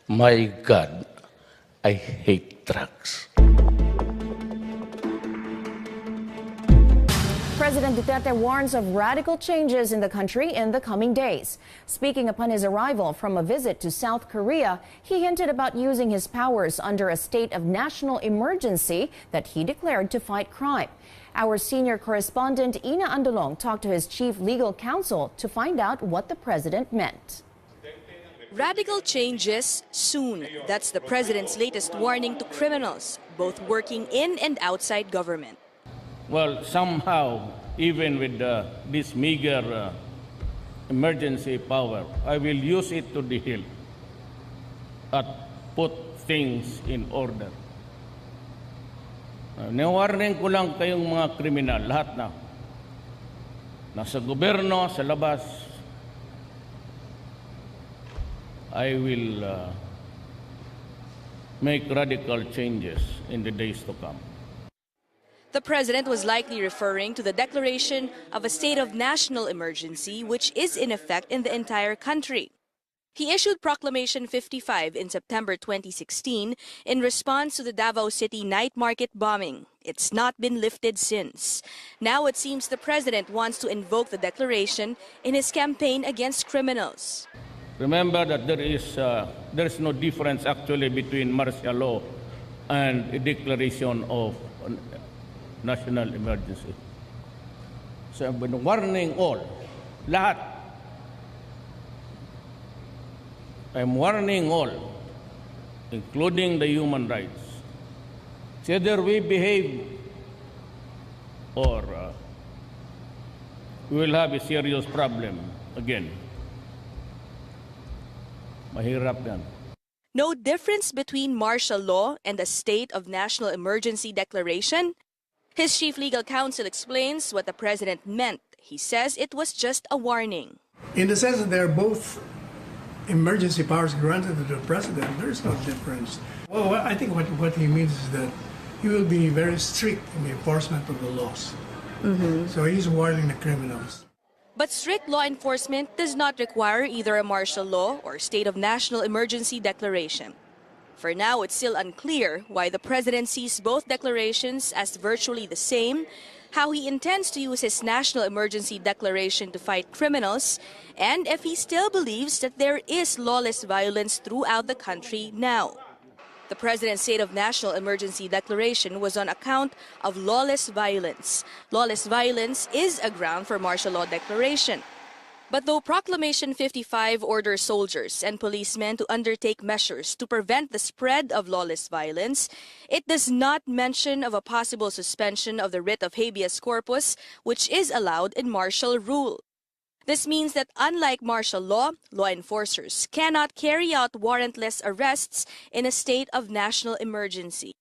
My God, I hate drugs. President Duterte warns of radical changes in the country in the coming days. Speaking upon his arrival from a visit to South Korea, he hinted about using his powers under a state of national emergency that he declared to fight crime. Our senior correspondent Ina Andolong talked to his chief legal counsel to find out what the president meant. Radical changes soon. That's the president's latest warning to criminals, both working in and outside government. Well, somehow, even with this meager emergency power, I will use it to the hilt at put things in order. Niwarning ko lang kayong mga kriminal, lahat na. Nasa gobyerno, sa labas, I will make radical changes in the days to come. The president was likely referring to the declaration of a state of national emergency, which is in effect in the entire country. He issued Proclamation 55 in September 2016 in response to the Davao City night market bombing. It's not been lifted since. Now it seems the president wants to invoke the declaration in his campaign against criminals. Remember that there is no difference actually between martial law and a declaration of national emergency. So I'm warning all, lahat. I'm warning all, including the human rights. It's either we behave or we will have a serious problem again. Mahirap yan. No difference between martial law and a state of national emergency declaration? His chief legal counsel explains what the president meant. He says it was just a warning. In the sense that they're both emergency powers granted to the president, there's no difference. Well, I think what he means is that he will be very strict in the enforcement of the laws. So he's warning the criminals. But strict law enforcement does not require either a martial law or state of national emergency declaration. For now, it's still unclear why the president sees both declarations as virtually the same, how he intends to use his national emergency declaration to fight criminals, and if he still believes that there is lawless violence throughout the country now. The president's state of national emergency declaration was on account of lawless violence. Lawless violence is a ground for martial law declaration. But though Proclamation 55 orders soldiers and policemen to undertake measures to prevent the spread of lawless violence, it does not mention of a possible suspension of the writ of habeas corpus, which is allowed in martial rule. This means that unlike martial law enforcers cannot carry out warrantless arrests in a state of national emergency.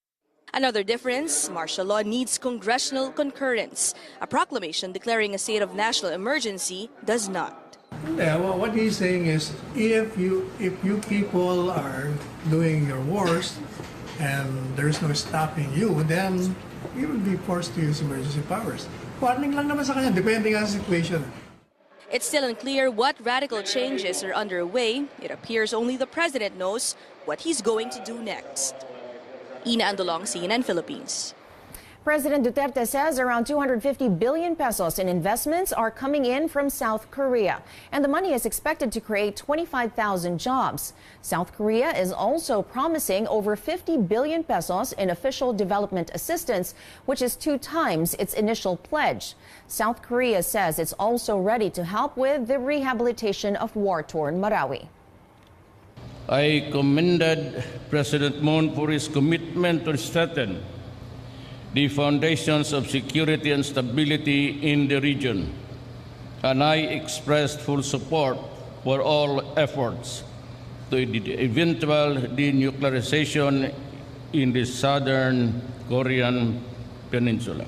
Another difference, martial law needs congressional concurrence. A proclamation declaring a state of national emergency does not. Yeah, well, what he's saying is, if you people are doing your worst and there's no stopping you, then you will be forced to use emergency powers. Warning lang naman sa kanya, depending on the situation. It's still unclear what radical changes are underway. It appears only the president knows what he's going to do next. Ina Andolong, CNN Philippines. President Duterte says around 250 billion pesos in investments are coming in from South Korea, and the money is expected to create 25,000 jobs. South Korea is also promising over 50 billion pesos in official development assistance, which is 2 times its initial pledge. South Korea says it's also ready to help with the rehabilitation of war-torn Marawi. I commended President Moon for his commitment to strengthen the foundations of security and stability in the region, and I expressed full support for all efforts to the eventual denuclearization in the southern Korean peninsula.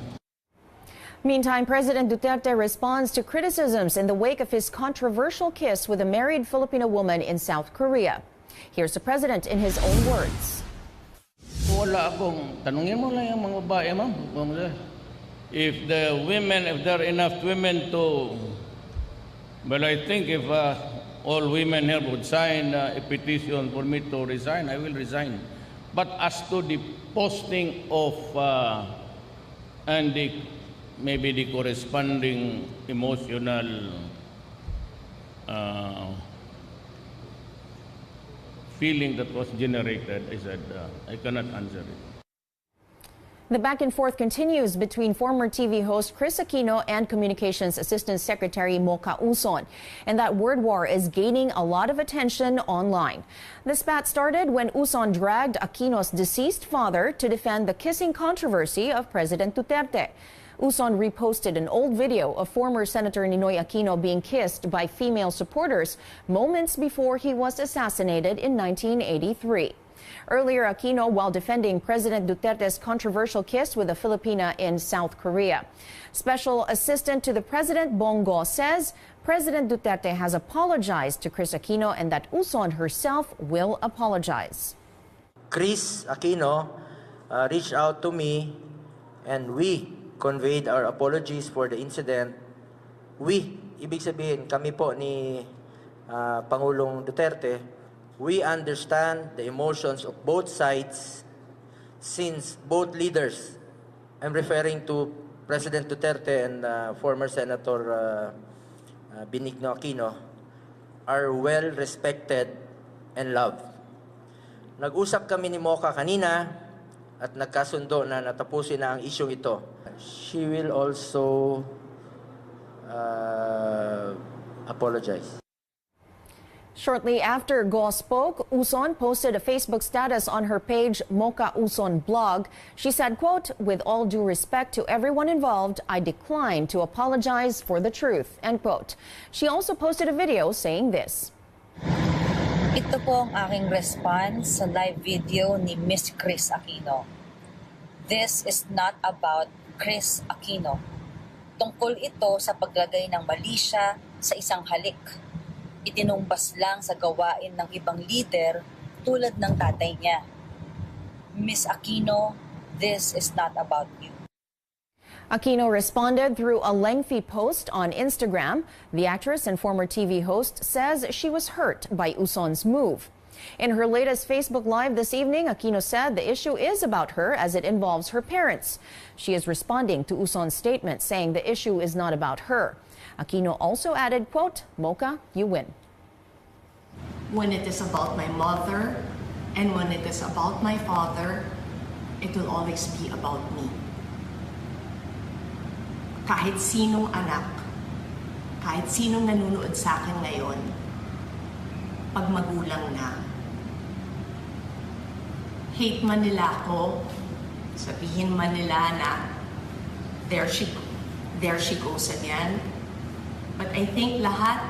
Meantime, President Duterte responds to criticisms in the wake of his controversial kiss with a married Filipino woman in South Korea. Here's the president in his own words. Wala akong, tanungin mo lang yung mga babae, ma'am. If there are enough women to, well, I think if all women here would sign a petition for me to resign, I will resign. But as to the posting of and maybe the corresponding emotional feeling that was generated, I said, I cannot answer it. The back and forth continues between former TV host Chris Aquino and Communications Assistant Secretary Mocha Uson. And that word war is gaining a lot of attention online. The spat started when Uson dragged Aquino's deceased father to defend the kissing controversy of President Duterte. Uson reposted an old video of former Senator Ninoy Aquino being kissed by female supporters moments before he was assassinated in 1983. Earlier, Aquino, while defending President Duterte's controversial kiss with a Filipina in South Korea. Special Assistant to the President, Bongo, says President Duterte has apologized to Chris Aquino and that Uson herself will apologize. Chris Aquino reached out to me and we conveyed our apologies for the incident. We, ibig sabihin, kami po ni Pangulong Duterte, we understand the emotions of both sides since both leaders, I'm referring to President Duterte and former Senator Benigno Aquino, are well respected and loved. Nag-usap kami ni Mocha kanina at nagkasundo na natapusin na ang isyong ito. She will also apologize. Shortly after Go spoke, Uson posted a Facebook status on her page, Mocha Uson Blog. She said, quote, "With all due respect to everyone involved, I decline to apologize for the truth," end quote. She also posted a video saying this. Ito po ang aking response sa live video ni Miss Chris Aquino. This is not about Chris Aquino. Tungkol ito sa paglagay ng mali siya sa isang halik. Itinumbas lang sa gawain ng ibang leader tulad ng tatay niya. Miss Aquino, this is not about you. Aquino responded through a lengthy post on Instagram. The actress and former TV host says she was hurt by Uson's move. In her latest Facebook Live this evening, Aquino said the issue is about her as it involves her parents. She is responding to Uson's statement, saying the issue is not about her. Aquino also added, quote, "Mocha, you win." When it is about my mother and when it is about my father, it will always be about me. Kahit sinong anak, kahit sinong nanonood sa akin ngayon, pag magulang na, hate man nila ako, sabihin man nila na there she goes again. But I think lahat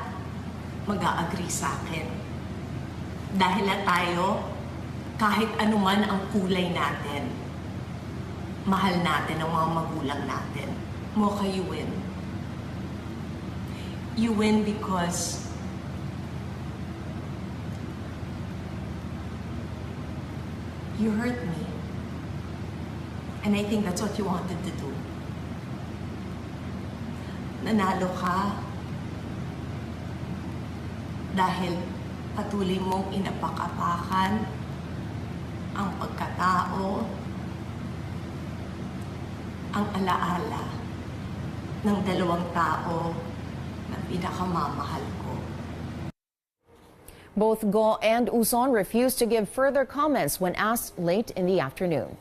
mag-a-agree sa akin. Dahil na tayo, kahit anuman ang kulay natin, mahal natin ang mga magulang natin. Mocha, you win. You win because you hurt me. And I think that's what you wanted to do. Nanalo ka dahil patuloy mong inapak-apakan ang pagkatao, ang alaala ng dalawang tao na pinakamamahal ko. Both Go and Uson refused to give further comments when asked late in the afternoon.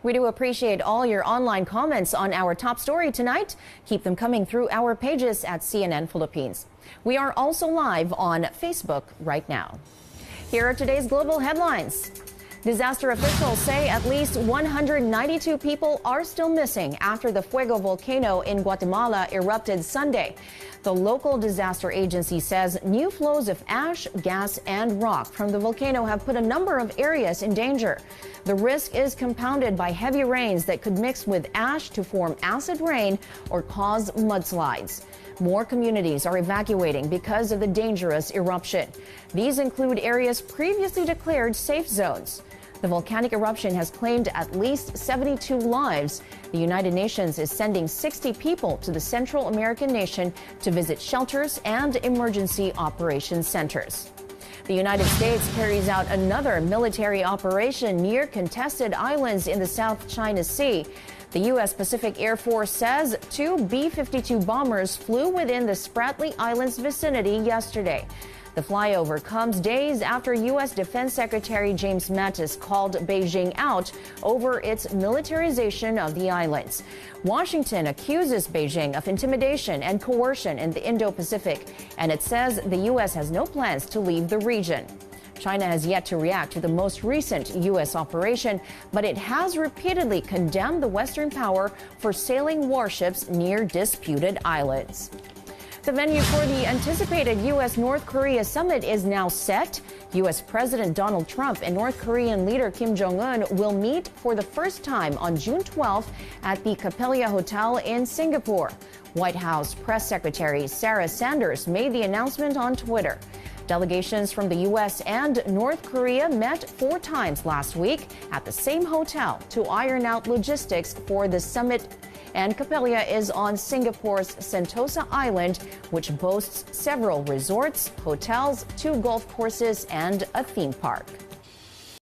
We do appreciate all your online comments on our top story tonight. Keep them coming through our pages at CNN Philippines. We are also live on Facebook right now. Here are today's global headlines. Disaster officials say at least 192 people are still missing after the Fuego volcano in Guatemala erupted Sunday. The local disaster agency says new flows of ash, gas, and rock from the volcano have put a number of areas in danger. The risk is compounded by heavy rains that could mix with ash to form acid rain or cause mudslides. More communities are evacuating because of the dangerous eruption. These include areas previously declared safe zones. The volcanic eruption has claimed at least 72 lives. The United Nations is sending 60 people to the Central American nation to visit shelters and emergency operations centers. The United States carries out another military operation near contested islands in the South China Sea. The U.S. Pacific Air Force says 2 B-52 bombers flew within the Spratly Islands vicinity yesterday. The flyover comes days after U.S. Defense Secretary James Mattis called Beijing out over its militarization of the islands. Washington accuses Beijing of intimidation and coercion in the Indo-Pacific, and it says the U.S. has no plans to leave the region. China has yet to react to the most recent U.S. operation, but it has repeatedly condemned the Western power for sailing warships near disputed islands. The venue for the anticipated U.S.-North Korea summit is now set. U.S. President Donald Trump and North Korean leader Kim Jong-un will meet for the first time on June 12th at the Capella Hotel in Singapore. White House Press Secretary Sarah Sanders made the announcement on Twitter. Delegations from the U.S. and North Korea met 4 times last week at the same hotel to iron out logistics for the summit. And Capella is on Singapore's Sentosa Island, which boasts several resorts, hotels, 2 golf courses, and a theme park.